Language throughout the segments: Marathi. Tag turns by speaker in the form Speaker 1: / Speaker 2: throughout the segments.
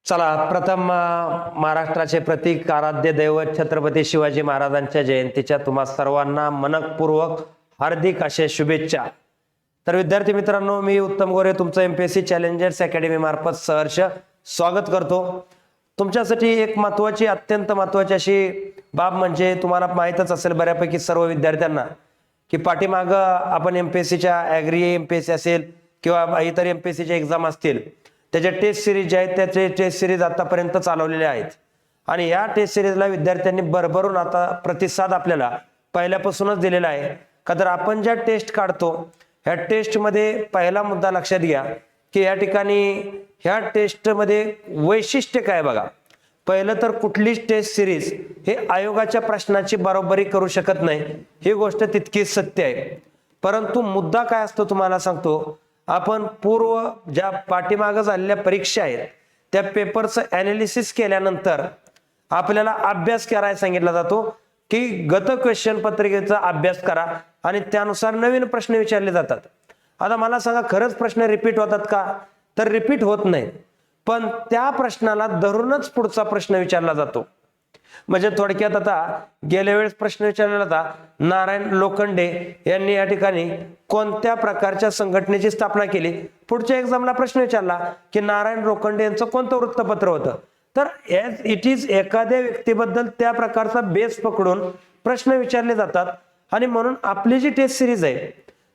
Speaker 1: चला प्रथम महाराष्ट्राचे प्रतीक आराध्य दैवत छत्रपती शिवाजी महाराजांच्या जयंतीच्या तुम्हा सर्वांना मनपूर्वक हार्दिक अशा शुभेच्छा। तर विद्यार्थी मित्रांनो, मी उत्तम गोरे तुमचं एमपीएससी चॅलेंजर्स अकॅडमी मार्फत सहर्ष स्वागत करतो। तुमच्यासाठी एक महत्त्वाची अत्यंत महत्त्वाची अशी बाब म्हणजे तुम्हाला माहीतच असेल बऱ्यापैकी सर्व विद्यार्थ्यांना की पाठीमाग आपण एमपीएससीच्या ॲग्री एमपीएससी असेल किंवा इतर एमपीएससीच्या एक्झाम असतील त्याचे टेस्ट सिरीज जे आहेत त्याचे टेस्ट सिरीज आतापर्यंत चालवलेले आहेत आणि या टेस्ट सिरीजला विद्यार्थ्यांनी भरभरून आता प्रतिसाद आपल्याला पहिल्यापासूनच दिलेला आहे। का तर आपण ज्या टेस्ट काढतो ह्या टेस्टमध्ये पहिला मुद्दा लक्षात घ्या की या ठिकाणी ह्या टेस्टमध्ये वैशिष्ट्य काय बघा। पहिलं तर कुठलीच टेस्ट सिरीज हे आयोगाच्या प्रश्नाची बरोबरी करू शकत नाही, ही गोष्ट तितकीच सत्य आहे। परंतु मुद्दा काय असतो तुम्हाला सांगतो, आपण पूर्व ज्या पाठीमागे झालेल्या परीक्षा आहेत त्या पेपरचं ॲनालिसिस केल्यानंतर आपल्याला अभ्यास करायला सांगितला जातो की गत क्वेश्चन पत्रिकेचा अभ्यास करा आणि त्यानुसार नवीन प्रश्न विचारले जातात। आता मला सांगा, खरंच प्रश्न रिपीट होतात का? तर रिपीट होत नाही, पण त्या प्रश्नाला धरूनच पुढचा प्रश्न विचारला जातो। म्हणजे थोडक्यात आता गेल्या वेळेस प्रश्न विचारलेला होता, नारायण लोखंडे यांनी या ठिकाणी कोणत्या प्रकारच्या संघटनेची स्थापना केली। पुढच्या एक्झामला प्रश्न विचारला की नारायण लोखंडे यांचं कोणतं वृत्तपत्र होतं। तर ॲज इट इज एखाद्या व्यक्तीबद्दल त्या प्रकारचा बेस पकडून प्रश्न विचारले जातात आणि म्हणून आपली जी टेस्ट सिरीज आहे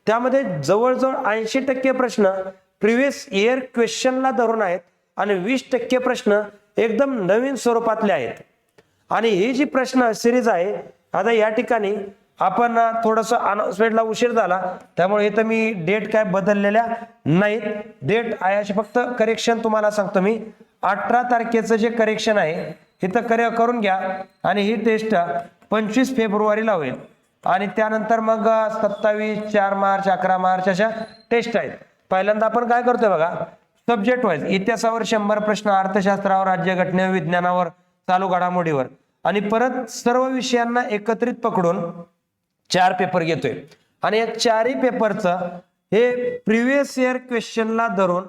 Speaker 1: त्यामध्ये जवळजवळ 80% प्रश्न प्रिव्हियस इयर क्वेश्चनला धरून आहेत आणि 20% प्रश्न एकदम नवीन स्वरूपातले आहेत। आणि ही जी प्रश्न सिरीज आहे, आता या ठिकाणी आपण थोडंसं अनाउन्समेंटला उशीर झाला त्यामुळे इथं मी डेट काय बदललेल्या नाहीत। डेट आहे अशी फक्त करेक्शन तुम्हाला सांगतो मी, 18 तारखेचं जे करेक्शन आहे इथं करून घ्या आणि ही टेस्ट 25 फेब्रुवारीला होईल आणि त्यानंतर मग 27, 4 मार्च, 11 मार्च अशा टेस्ट आहेत। पहिल्यांदा आपण काय करतोय बघा, सब्जेक्ट वाईज इतिहासावर 100 प्रश्न, अर्थशास्त्रावर, राज्यघटनेवर, विज्ञानावर, चालू घडामोडीवर आणि परत सर्व विषयांना एकत्रित पकडून 4 पेपर घेतोय आणि या 4ही पेपरचं हे प्रिव्हियस इयर क्वेश्चनला धरून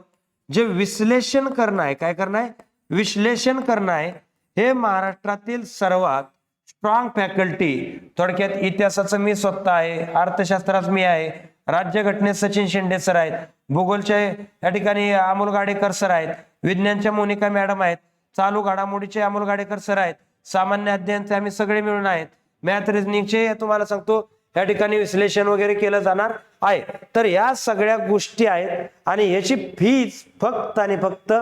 Speaker 1: जे विश्लेषण करणं आहे, काय करणं आहे, विश्लेषण करणं आहे। हे महाराष्ट्रातील सर्वात स्ट्रॉंग फॅकल्टी, थोडक्यात इतिहासाचं मी स्वतः आहे, अर्थशास्त्रात मी आहे, राज्यघटनेत सचिन शेंडे सर आहेत, भूगोलचे या ठिकाणी अमोल गाडेकर सर आहेत, विज्ञानच्या मोनिका मॅडम आहेत, चालू घडामोडीचे अमोल गाडेकर सर आहेत, सामान्य अध्ययनचे आम्ही सगळे मिळून आहेत, मॅथ रिजनिंगचे तुम्हाला सांगतो या ठिकाणी विश्लेषण वगैरे केलं जाणार आहे। तर या सगळ्या गोष्टी आहेत आणि याची फीज फक्त आणि फक्त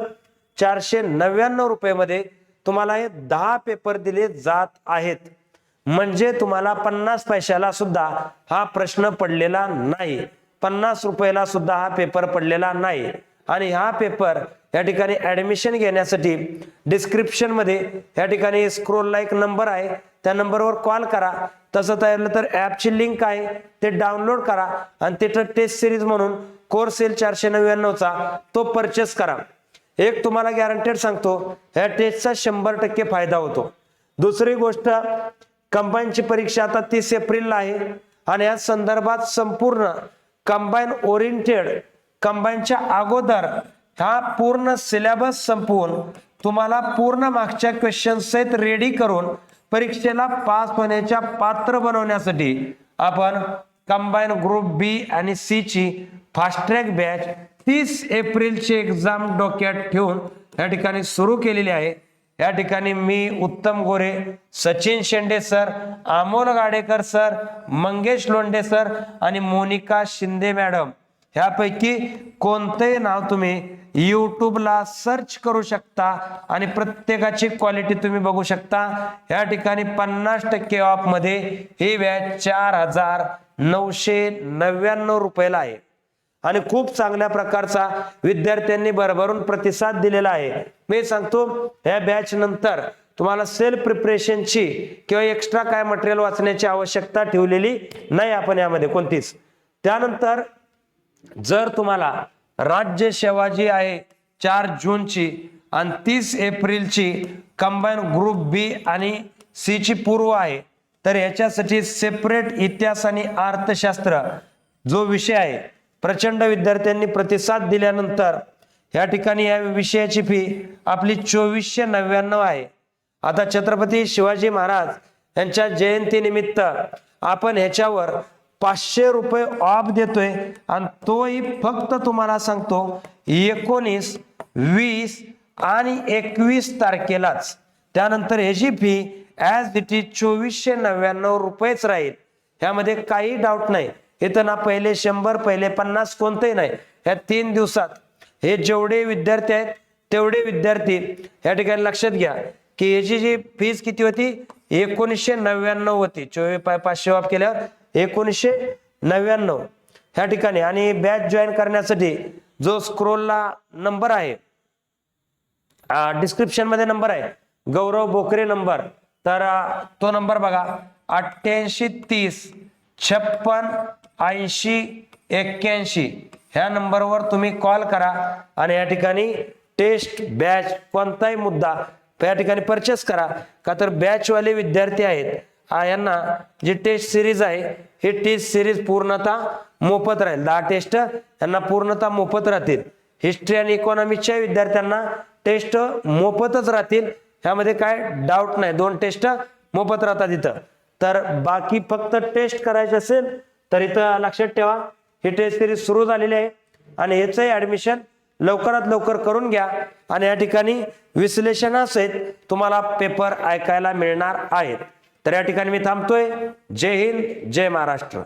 Speaker 1: 499 रुपये तुम्हाला हे 10 पेपर दिले जात आहेत। म्हणजे तुम्हाला 50 पैशाला सुद्धा हा प्रश्न पडलेला नाही, 50 रुपयाला सुद्धा हा पेपर पडलेला नाही। आणि हा पेपर या ठिकाणी ऍडमिशन घेण्यासाठी डिस्क्रिप्शन मध्ये या ठिकाणी स्क्रोलला एक नंबर आहे, त्या नंबरवर कॉल करा। तसं तयार तर ऍपची लिंक आहे ते डाउनलोड करा आणि तिथं टेस्ट सिरीज म्हणून कोर्स येईल 499चा तो परचेस करा। एक तुम्हाला गॅरंटेड सांगतो, ह्या टेस्टचा 100% फायदा होतो। दुसरी गोष्ट, कंबाईनची परीक्षा आता 30 एप्रिलला आहे आणि या संदर्भात संपूर्ण कंबाईन ओरिएंटेड कंबाईनच्या अगोदर हा पूर्ण सिलेबस संपवून तुम्हाला पूर्ण मागच्या क्वेश्चन सहित रेडी करून परीक्षेला पास होण्याच्या पात्र बनवण्यासाठी आपण कंबाईन ग्रुप बी आणि सी ची फास्ट ट्रॅक बॅच 30 एप्रिलची एक्झाम डोक्यात ठेवून या ठिकाणी सुरू केलेली आहे। या ठिकाणी मी Uttam Gore, Sachin Shende sir, Amol Gadekar sir, Mangesh Londhe sir आणि मोनिका शिंदे मॅडम ह्यापैकी कोणतेही नाव तुम्ही युट्यूबला सर्च करू शकता आणि प्रत्येकाची क्वालिटी तुम्ही बघू शकता। या ठिकाणी 50% ऑफ मध्ये ही बॅच 4999 रुपयाला आहे आणि खूप चांगल्या प्रकारचा विद्यार्थ्यांनी भरभरून प्रतिसाद दिलेला आहे। मी सांगतो या बॅच नंतर तुम्हाला सेल्फ प्रिपरेशनची किंवा एक्स्ट्रा काय मटेरियल वाचण्याची आवश्यकता ठेवलेली नाही आपण यामध्ये कोणतीच। त्यानंतर जर तुम्हाला राज्य सेवा जी आहे 4 जूनची आणि 30 एप्रिलची कंबाईन ग्रुप बी आणि सी ची पूर्व आहे, तर याच्यासाठी सेपरेट इतिहास आणि अर्थशास्त्र जो विषय आहे प्रचंड विद्यार्थ्यांनी प्रतिसाद दिल्यानंतर या ठिकाणी या विषयाची फी आपली 2499 आहे. आता छत्रपती शिवाजी महाराज यांच्या जयंतीनिमित्त आपण ह्याच्यावर 500 रुपये ऑफ देतोय आणि तोही फक्त तुम्हाला सांगतो 19, 20 आणि 21 तारखेलाच. त्यानंतर ह्याची फी ॲज इट इज 2499 रुपयेच राहील. ह्यामध्ये काही डाऊट नाही. इथं ना पहिले 100 पहिले 50 कोणतंही नाही. ह्या 3 दिवसात हे जेवढे विद्यार्थी आहेत तेवढे विद्यार्थी या ठिकाणी लक्षात घ्या की याची जी फीज किती होती 1999 होती. 500 ऑफ केल्यावर 1999 ह्या ठिकाणी. आणि बॅच जॉईन करण्यासाठी जो स्क्रोलला नंबर आहे, डिस्क्रिप्शन मध्ये नंबर आहे, गौरव बोकरे नंबर, तर तो नंबर बघा 8830 56 80 81. ह्या नंबरवर तुम्ही कॉल करा आणि या ठिकाणी टेस्ट बॅच कोणताही मुद्दा या ठिकाणी परचेस करा. का तर बॅचवाले विद्यार्थी आहेत यांना जी टेस्ट सिरीज आहे ही टेस्ट सिरीज पूर्णतः मोफत राहील. 10 टेस्ट यांना पूर्णतः मोफत राहतील. हिस्ट्री आणि इकॉनॉमिक्सच्या विद्यार्थ्यांना टेस्ट मोफतच राहतील. ह्यामध्ये काय डाऊट नाही. 2 टेस्ट मोफत राहतात इथं. तर बाकी फक्त टेस्ट करायचे असेल तर इथं लक्षात ठेवा ही टेस्ट सिरीज सुरू झालेली आहे आणि ह्याचंही ऍडमिशन लवकरात लवकर करून घ्या. आणि या ठिकाणी विश्लेषणासहित तुम्हाला पेपर ऐकायला मिळणार आहेत. तर या ठिकाणी मी थांबतोय. जय हिंद, जय महाराष्ट्र.